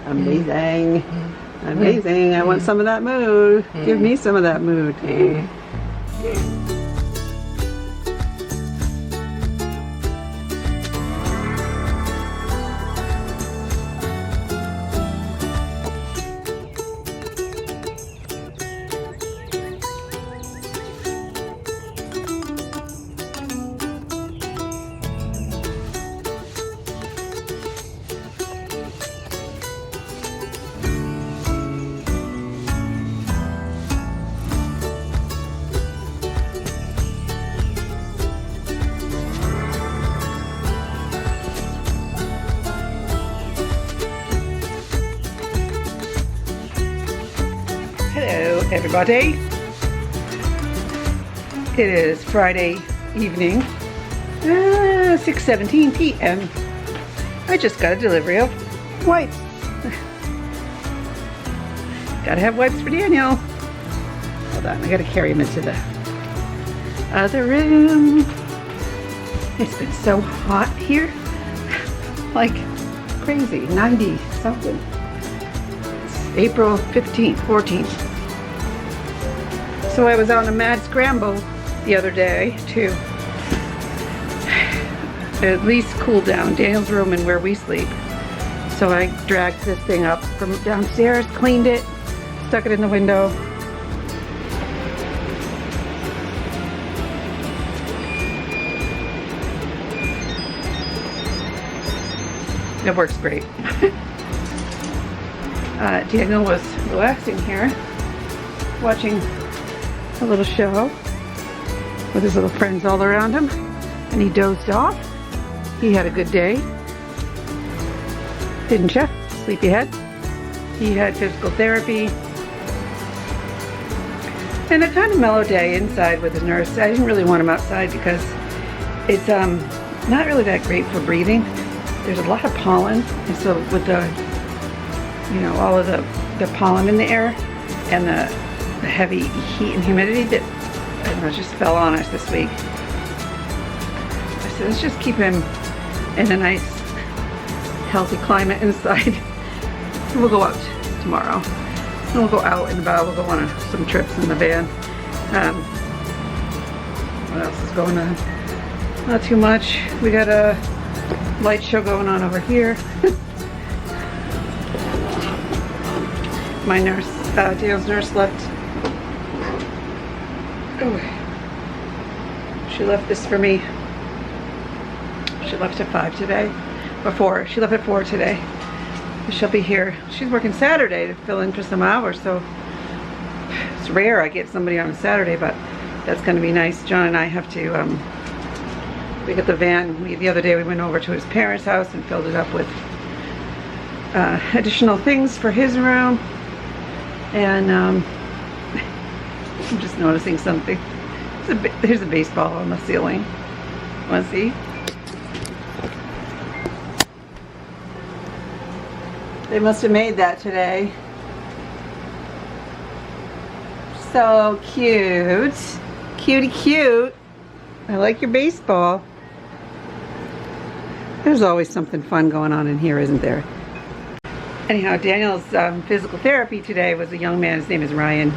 Amazing. Amazing. I want some of that mood. Give me some of that mood. Hello everybody. It is Friday evening, 6:17 p.m. I just got a delivery of wipes. Gotta have wipes for Daniel. Hold on, I gotta carry him into the other room. It's been so hot here, like crazy, 90 something. April 15th, 14th. So I was on a mad scramble the other day to at least cool down Daniel's room and where we sleep. So I dragged this thing up from downstairs, cleaned it, stuck it in the window. It works great. Daniel was relaxing here, watching a little show with his little friends all around him, and he dozed off. He had a good day, didn't you? Sleepyhead. He had physical therapy and a kind of mellow day inside with his nurse. I didn't really want him outside because it's not really that great for breathing. There's a lot of pollen, and so with the, you know, all of the pollen in the air and the heavy heat and humidity that, I don't know, just fell on us this week. I said, let's just keep him in a nice, healthy climate inside. And we'll go out tomorrow. And we'll go out and about. We'll go on some trips in the van. What else is going on? Not too much. We got a light show going on over here. My nurse, Dale's nurse left. Oh, she left this for me. She left at 5 today, or 4. She left at 4 today. She'll be here. She's working Saturday to fill in for some hours, so it's rare I get somebody on a Saturday, but that's going to be nice. John and I have to, we got the van. The other day we went over to his parents' house and filled it up with additional things for his room. And I'm just noticing something. There's a baseball on the ceiling. Want to see? They must have made that today. So cute. Cutie cute. I like your baseball. There's always something fun going on in here, isn't there? Anyhow, Daniel's physical therapy today was a young man. His name is Ryan.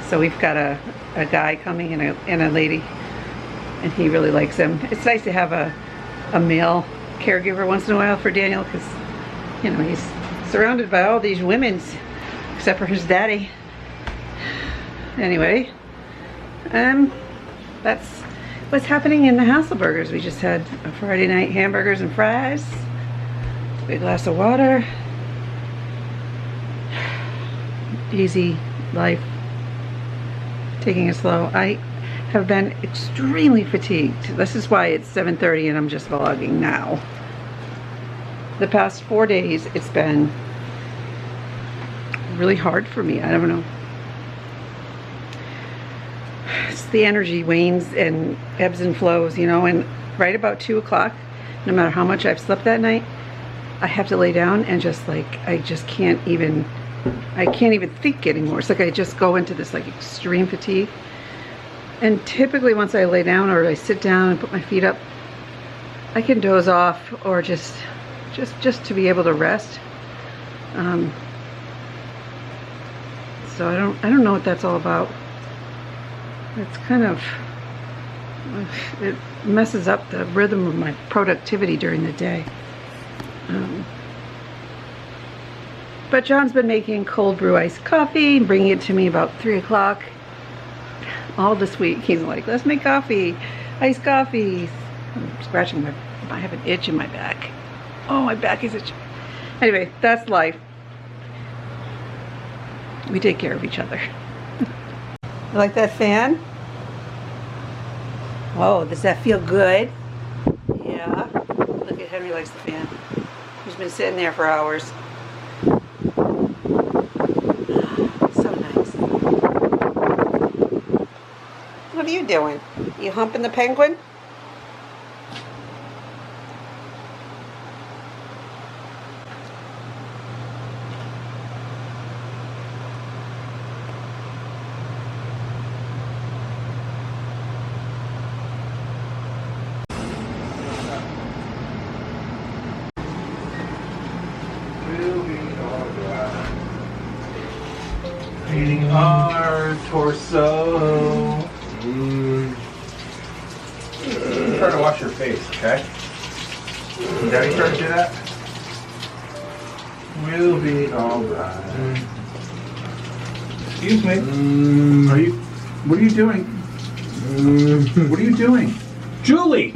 So we've got a guy coming and a lady, and he really likes him. It's nice to have a male caregiver once in a while for Daniel, because, you know, he's surrounded by all these women, except for his daddy. Anyway, that's what's happening in the Hasselbergers. We just had a Friday night hamburgers and fries, a big glass of water. Easy life, taking it slow. I have been extremely fatigued. This is why it's 7:30 and I'm just vlogging now. The past 4 days it's been really hard for me. I don't know. It's the energy wanes and ebbs and flows, you know, and right about 2 o'clock, no matter how much I've slept that night, I have to lay down and just like, I can't even think anymore. It's like I just go into this like extreme fatigue. And typically once I lay down or I sit down and put my feet up, I can doze off or just to be able to rest. So I don't know what that's all about. It's kind of, it messes up the rhythm of my productivity during the day. But John's been making cold brew iced coffee and bringing it to me about 3 o'clock all this week. He's like, let's make coffee, iced coffee. I'm scratching I have an itch in my back. Oh, my back is itching. Anyway, that's life. We take care of each other. You like that fan? Oh, does that feel good? Yeah. Look at Henry likes the fan. He's been sitting there for hours. So nice. What are you doing? You humping the penguin? Painting our torso. Try to wash your face, okay? Daddy try to do that? We'll be alright. Excuse me. What are you doing? What are you doing? Julie!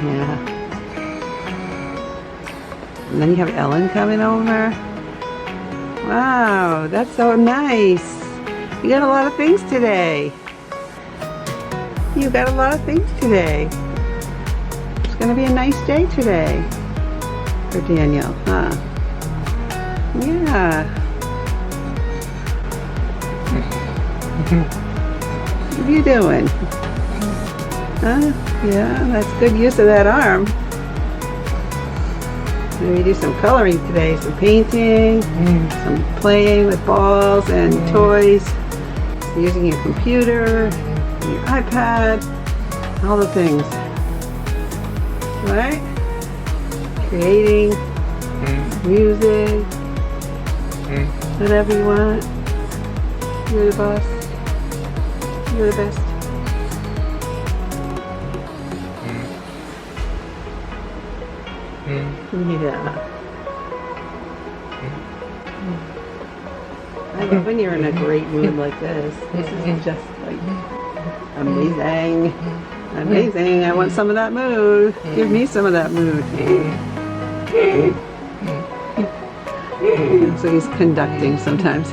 Yeah. And then you have Ellen coming over. Wow, that's so nice. You got a lot of things today. You got a lot of things today. It's gonna be a nice day today for Daniel, huh? Yeah. What are you doing? Huh? Yeah, that's good use of that arm. Maybe do some coloring today, some painting, some playing with balls and toys, using your computer, your iPad, all the things. Right? Creating music, whatever you want. You're the boss. You're the best. Yeah. I love when you're in a great mood like this. This is just like amazing. Amazing. I want some of that mood. Give me some of that mood. So he's conducting sometimes.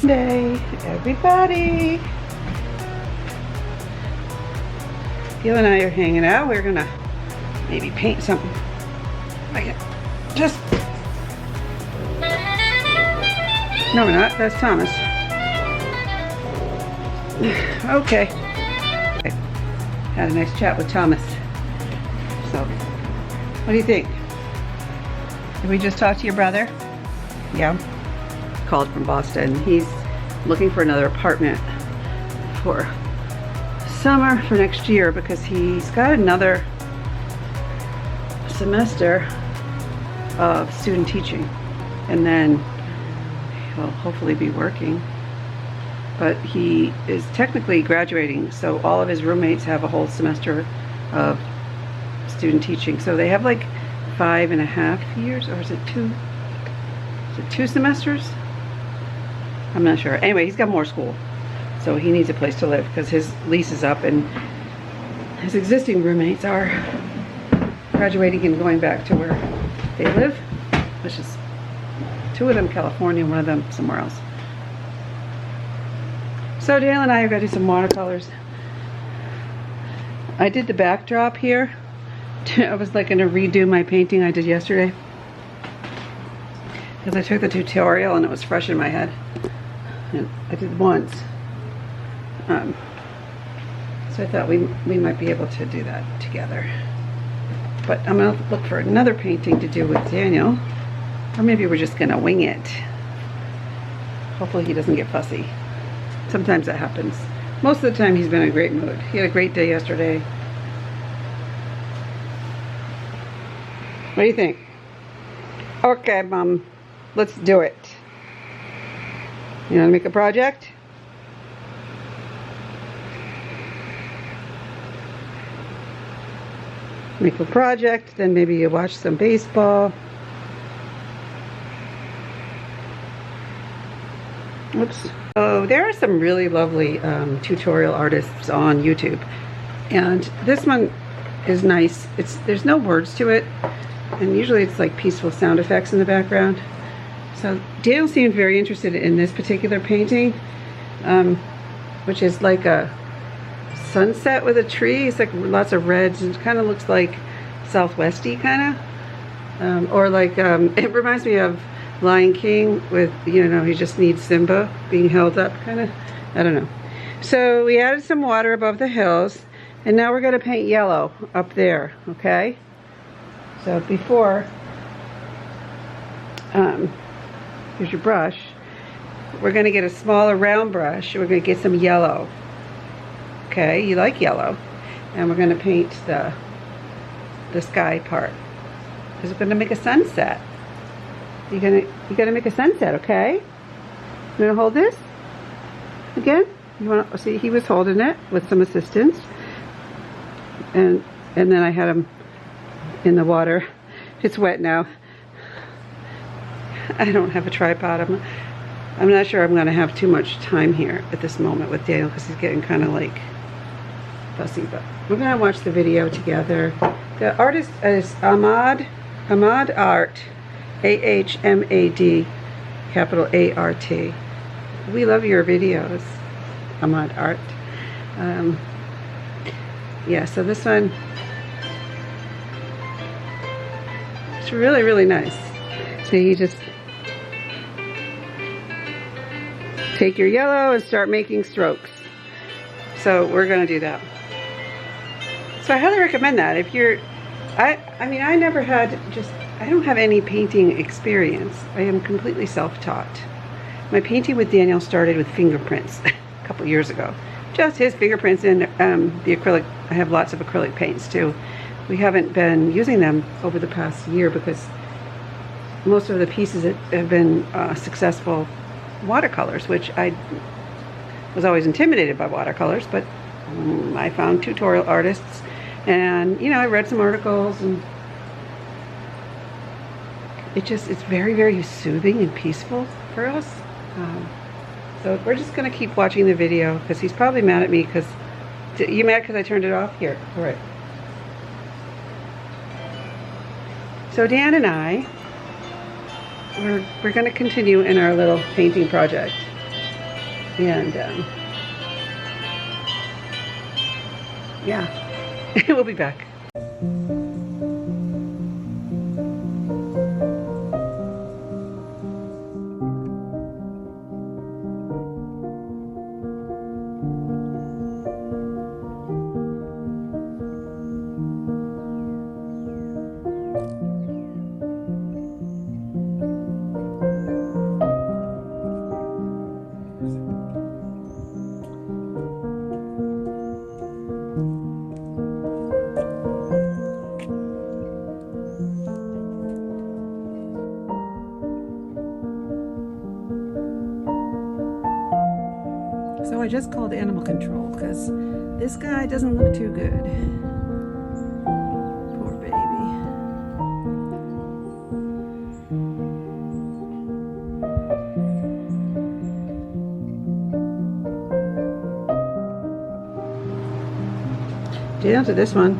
Day, everybody. Gil and I are hanging out. We're gonna maybe paint something. Like just. No, we're not. That's Thomas. Okay. Had a nice chat with Thomas. So, what do you think? Did we just talk to your brother? Yeah. Called from Boston. He's looking for another apartment for summer for next year because he's got another semester of student teaching, and then he'll hopefully be working. But he is technically graduating, so all of his roommates have a whole semester of student teaching. So they have like 5.5 years, or is it 2? Is it 2 semesters? I'm not sure. Anyway, he's got more school, so he needs a place to live because his lease is up, and his existing roommates are graduating and going back to where they live, which is 2 of them California, 1 of them somewhere else. So Dale and I are going to do some watercolors. I did the backdrop here. I was like going to redo my painting I did yesterday, because I took the tutorial and it was fresh in my head. And I did once. So I thought we might be able to do that together. But I'm going to look for another painting to do with Daniel. Or maybe we're just going to wing it. Hopefully he doesn't get fussy. Sometimes that happens. Most of the time he's been in a great mood. He had a great day yesterday. What do you think? Okay, Mom. Let's do it. You want to make a project? Make a project, then maybe you watch some baseball. Oops. Oh, there are some really lovely tutorial artists on YouTube, and this one is nice. There's no words to it, and usually it's like peaceful sound effects in the background. So Daniel seemed very interested in this particular painting, which is like a sunset with a tree. It's like lots of reds, and it kind of looks like southwesty kind of, or like it reminds me of Lion King with, you know, he just needs Simba being held up kind of. I don't know. So we added some water above the hills, and now we're going to paint yellow up there. Okay, so before here's your brush. We're going to get a smaller round brush. We're going to get some yellow. Okay, you like yellow, and we're going to paint the sky part, because we're going to make a sunset. You're gonna make a sunset, okay? You gonna hold this again? You want to see? He was holding it with some assistance, and then I had him in the water. It's wet now. I don't have a tripod. I'm not sure I'm gonna have too much time here at this moment with Daniel, because he's getting kind of like fussy. But we're gonna watch the video together. The artist is Ahmad Art. A-H-M-A-D, capital A-R-T. We love your videos, Ahmad Art. Yeah, so this one, it's really, really nice. So you just take your yellow and start making strokes. So we're going to do that. So I highly recommend that. If you're, I mean, I never had I don't have any painting experience. I am completely self-taught. My painting with Daniel started with fingerprints a couple years ago. Just his fingerprints and the acrylic. I have lots of acrylic paints too. We haven't been using them over the past year because most of the pieces have been successful watercolors, which I was always intimidated by watercolors, but I found tutorial artists, and you know, I read some articles, and it's very, very soothing and peaceful for us. So we're just going to keep watching the video, because he's probably mad at me because, you mad because I turned it off? Here, all right. So Dan and I, we're going to continue in our little painting project, and yeah, we'll be back. So I just called animal control because this guy doesn't look too good. Poor baby. down to this one.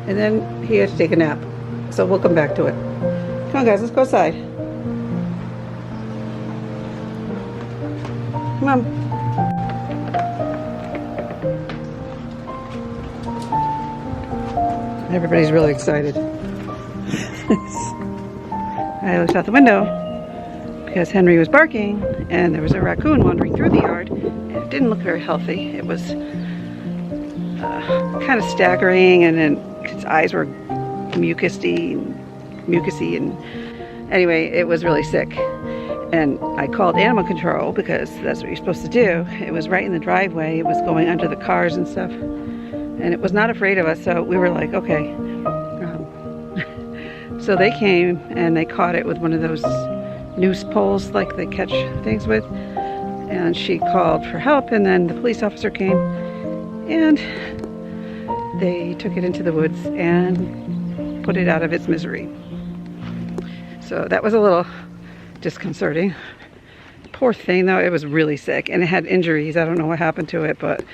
And then he had to take a nap. So we'll come back to it. Come on guys, let's go outside. Come on. Everybody's really excited. I looked out the window because Henry was barking and there was a raccoon wandering through the yard. And it didn't look very healthy. It was kind of staggering, and then its eyes were mucousy, and anyway, it was really sick. And I called animal control because that's what you're supposed to do. It was right in the driveway. It was going under the cars and stuff. And it was not afraid of us, so we were like, okay. So they came and they caught it with one of those noose poles like they catch things with. And she called for help, and then the police officer came and they took it into the woods and put it out of its misery. So that was a little disconcerting. Poor thing though, it was really sick and it had injuries. I don't know what happened to it, but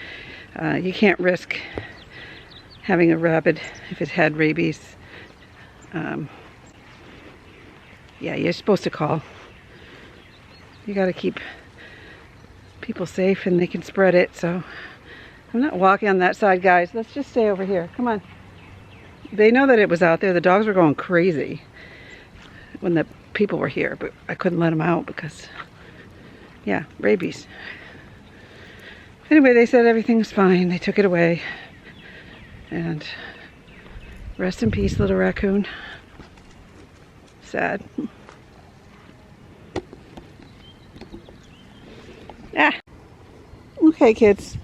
you can't risk having a rabbit if it had rabies. Yeah, you're supposed to call. You got to keep people safe and they can spread it. So I'm not walking on that side, guys. Let's just stay over here. Come on. They know that it was out there. The dogs were going crazy when the people were here, but I couldn't let them out because, yeah, rabies. Anyway, they said everything's fine. They took it away. And rest in peace, little raccoon. Sad. Ah. Okay, kids.